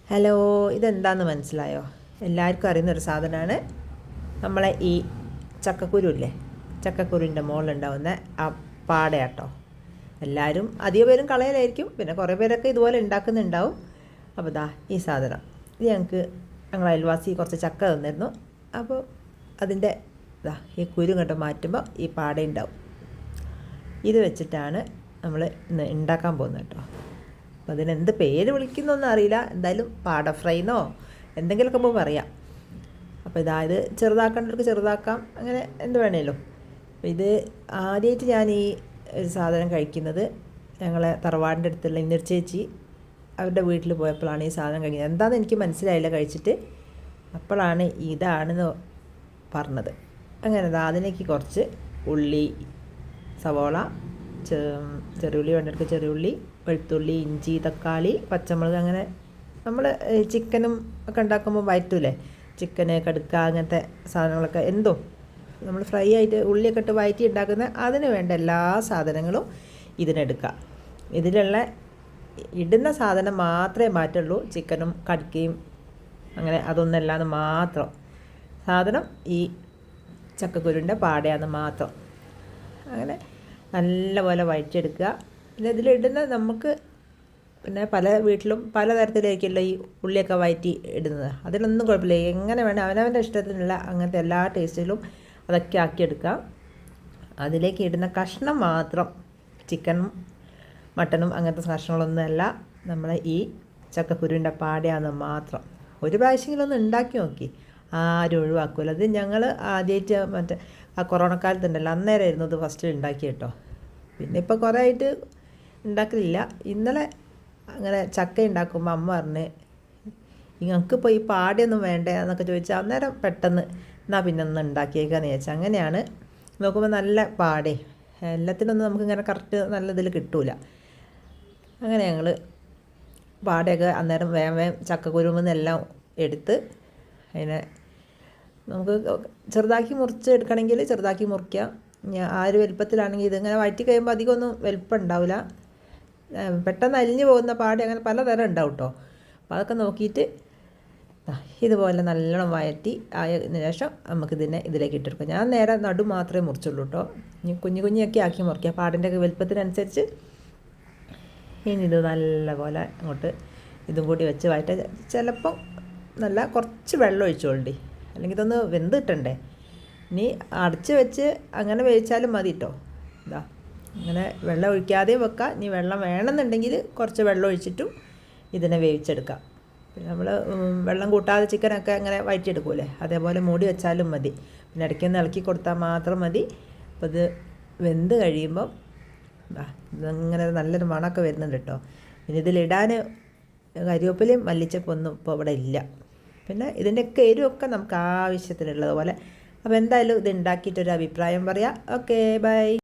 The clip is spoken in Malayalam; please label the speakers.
Speaker 1: ഹലോ, ഇതെന്താണെന്ന് മനസ്സിലായോ? എല്ലാവർക്കും അറിയുന്നൊരു സാധനമാണ് നമ്മളെ ഈ ചക്കക്കുരു ഇല്ലേ, ചക്കക്കുരുവിൻ്റെ മുകളിലുണ്ടാവുന്ന ആ പാടയാട്ടോ. എല്ലാവരും അധികം പേരും കളയലായിരിക്കും, പിന്നെ കുറേ പേരൊക്കെ ഇതുപോലെ ഉണ്ടാക്കുന്നുണ്ടാവും. അപ്പോൾ ദാ ഈ സാധനം ഇത് ഞങ്ങൾ അയൽവാസി കുറച്ച് ചക്ക തന്നിരുന്നു. അപ്പോൾ അതിൻ്റെ ഈ കുരു ഇങ്ങോട്ട് മാറ്റുമ്പോൾ ഈ പാടയുണ്ടാവും. ഇത് വെച്ചിട്ടാണ് നമ്മൾ ഇന്ന് ഉണ്ടാക്കാൻ പോകുന്നത് കേട്ടോ. അപ്പോൾ അതിനെന്ത് പേര് വിളിക്കുന്നൊന്നും അറിയില്ല, എന്തായാലും പാട ഫ്രൈന്നോ എന്തെങ്കിലുമൊക്കെ ഇപ്പോൾ പറയാം. അപ്പോൾ ഇതായത് ചെറുതാക്കേണ്ടവർക്ക് ചെറുതാക്കാം, അങ്ങനെ എന്ത് വേണേലും. അപ്പോൾ ഇത് ആദ്യമായിട്ട് ഞാൻ ഈ ഒരു സാധനം കഴിക്കുന്നത് ഞങ്ങളെ തറവാടിൻ്റെ അടുത്തുള്ള ഇന്നർ ചേച്ചി അവരുടെ വീട്ടിൽ പോയപ്പോഴാണ് ഈ സാധനം കഴിക്കുന്നത്. എന്താണെന്ന് എനിക്ക് മനസ്സിലായില്ല കഴിച്ചിട്ട്. അപ്പോഴാണ് ഇതാണെന്ന് പറഞ്ഞത്. അങ്ങനെ അതിലേക്ക് കുറച്ച് ഉള്ളി, സവോള, ചെറിയുള്ളി വേണ്ടവർക്ക് ചെറിയുള്ളി, വെളുത്തുള്ളി, ഇഞ്ചി, തക്കാളി, പച്ചമുളക്, അങ്ങനെ നമ്മൾ ചിക്കനും ഒക്കെ ഉണ്ടാക്കുമ്പോൾ വയറ്റൂലേ, ചിക്കന്, കടുക്ക, അങ്ങനത്തെ സാധനങ്ങളൊക്കെ എന്തോ നമ്മൾ ഫ്രൈ ആയിട്ട് ഉള്ളിയൊക്കെ ഇട്ട് വയറ്റി ഉണ്ടാക്കുന്ന അതിന് വേണ്ട എല്ലാ സാധനങ്ങളും ഇതിനെടുക്കുക. ഇതിലുള്ള ഇടുന്ന സാധനം മാത്രമേ മാറ്റുള്ളൂ, ചിക്കനും കടുക്കയും അങ്ങനെ അതൊന്നല്ലാന്ന് മാത്രം. സാധനം ഈ ചക്കക്കുരുവിൻ്റെ പാടയാന്ന് മാത്രം. അങ്ങനെ നല്ലപോലെ വഴറ്റിയെടുക്കുക. പിന്നെ ഇതിലിടുന്ന നമുക്ക് പിന്നെ പല വീട്ടിലും പല തരത്തിലേക്കുള്ള ഈ ഉള്ളിയൊക്കെ വഴറ്റി ഇടുന്നത്, അതിനൊന്നും കുഴപ്പമില്ല. എങ്ങനെ വേണം അവനവൻ്റെ ഇഷ്ടത്തിനുള്ള അങ്ങനത്തെ എല്ലാ ടേസ്റ്റിലും അതൊക്കെ ആക്കിയെടുക്കാം. അതിലേക്ക് ഇടുന്ന കഷ്ണം മാത്രം ചിക്കനും മട്ടനും അങ്ങനത്തെ കഷ്ണങ്ങളൊന്നുമല്ല, നമ്മളെ ഈ ചക്കക്കുരുവിൻ്റെ പാടയാന്ന് മാത്രം. ഒരു പ്രാവശ്യമെങ്കിലും ഒന്ന് ഉണ്ടാക്കി നോക്കി, ആരും ഒഴിവാക്കുമല്ലോ. അത് ഞങ്ങൾ ആദ്യമായിട്ട് മറ്റേ ആ കൊറോണ കാലത്തുണ്ടല്ലോ, അന്നേരമായിരുന്നു ഇത് ഫസ്റ്റ് ഉണ്ടാക്കി കേട്ടോ. പിന്നെ ഇപ്പോൾ കുറേ ആയിട്ട് ഉണ്ടാക്കലില്ല. ഇന്നലെ അങ്ങനെ ചക്ക ഉണ്ടാക്കുമ്പോൾ അമ്മ പറഞ്ഞ് നിങ്ങൾക്കിപ്പോൾ ഈ പാടയൊന്നും വേണ്ടേ എന്നൊക്കെ ചോദിച്ചാൽ അന്നേരം പെട്ടെന്ന് എന്നാൽ പിന്നെ ഒന്ന് ഉണ്ടാക്കിയേക്കാന്ന് ചോദിച്ചാൽ അങ്ങനെയാണ്. നോക്കുമ്പോൾ നല്ല പാടേ, എല്ലാത്തിനൊന്നും നമുക്കിങ്ങനെ കറക്റ്റ് നല്ല ഇതിൽ കിട്ടൂല. അങ്ങനെ ഞങ്ങൾ പാടയൊക്കെ അന്നേരം വേഗം ചക്കക്കുരുമെന്നെല്ലാം എടുത്ത് അതിനെ നമുക്ക് ചെറുതാക്കി മുറിച്ച് എടുക്കണമെങ്കിൽ ചെറുതാക്കി മുറിക്കാം. ആ ഒരു വലുപ്പത്തിലാണെങ്കിൽ ഇതിങ്ങനെ വഴറ്റി കഴിയുമ്പോൾ അധികമൊന്നും വലുപ്പം ഉണ്ടാവില്ല, പെട്ടെന്ന് അലിഞ്ഞു പോകുന്ന പാടി അങ്ങനെ പലതരം ഉണ്ടാവും കേട്ടോ. അപ്പോൾ അതൊക്കെ നോക്കിയിട്ട് ഇതുപോലെ നല്ലോണം വഴറ്റി ആയതിനു ശേഷം നമുക്കിതിനെ ഇതിലേക്ക് ഇട്ടെടുക്കാം. ഞാൻ നേരെ നടു മാത്രമേ മുറിച്ചുള്ളൂ കേട്ടോ. ഇനി കുഞ്ഞു കുഞ്ഞൊക്കെ ആക്കി മുറിക്കുക പാടിൻ്റെ ഒക്കെ വലുപ്പത്തിനനുസരിച്ച്. ഇനി ഇത് നല്ലപോലെ അങ്ങോട്ട് ഇതും കൂടി വെച്ച് വഴറ്റ. ചിലപ്പം നല്ല കുറച്ച് വെള്ളം ഒഴിച്ചോളി, അല്ലെങ്കിൽ ഇതൊന്ന് വെന്ത് കിട്ടണ്ടേ. ഇനി അടച്ച് വെച്ച് അങ്ങനെ വേവിച്ചാലും മതി കേട്ടോ. ഇതാ അങ്ങനെ വെള്ളം ഒഴിക്കാതെയും വെക്കാം. ഇനി വെള്ളം വേണമെന്നുണ്ടെങ്കിൽ കുറച്ച് വെള്ളം ഒഴിച്ചിട്ടും ഇതിനെ വേവിച്ചെടുക്കാം. പിന്നെ നമ്മൾ വെള്ളം കൂട്ടാതെ ചിക്കനൊക്കെ അങ്ങനെ വഴറ്റിയെടുക്കൂലേ, അതേപോലെ മൂടി വെച്ചാലും മതി. പിന്നെ ഇടയ്ക്കൊന്ന് ഇളക്കി കൊടുത്താൽ മാത്രം മതി. അപ്പോൾ ഇത് വെന്ത് കഴിയുമ്പം ഇതിങ്ങനെ നല്ലൊരു മണമൊക്കെ വരുന്നുണ്ട് കേട്ടോ. പിന്നെ ഇതിലിടാൻ കരിവേപ്പിലയും മല്ലിച്ചപ്പൊന്നും ഇപ്പോൾ ഇവിടെ ഇല്ല. പിന്നെ ഇതിൻ്റെയൊക്കെ എരിവൊക്കെ നമുക്ക് ആവശ്യത്തിനുള്ളതുപോലെ. അപ്പോൾ എന്തായാലും ഇത് ഉണ്ടാക്കിയിട്ടൊരു അഭിപ്രായം പറയാം. Okay, by.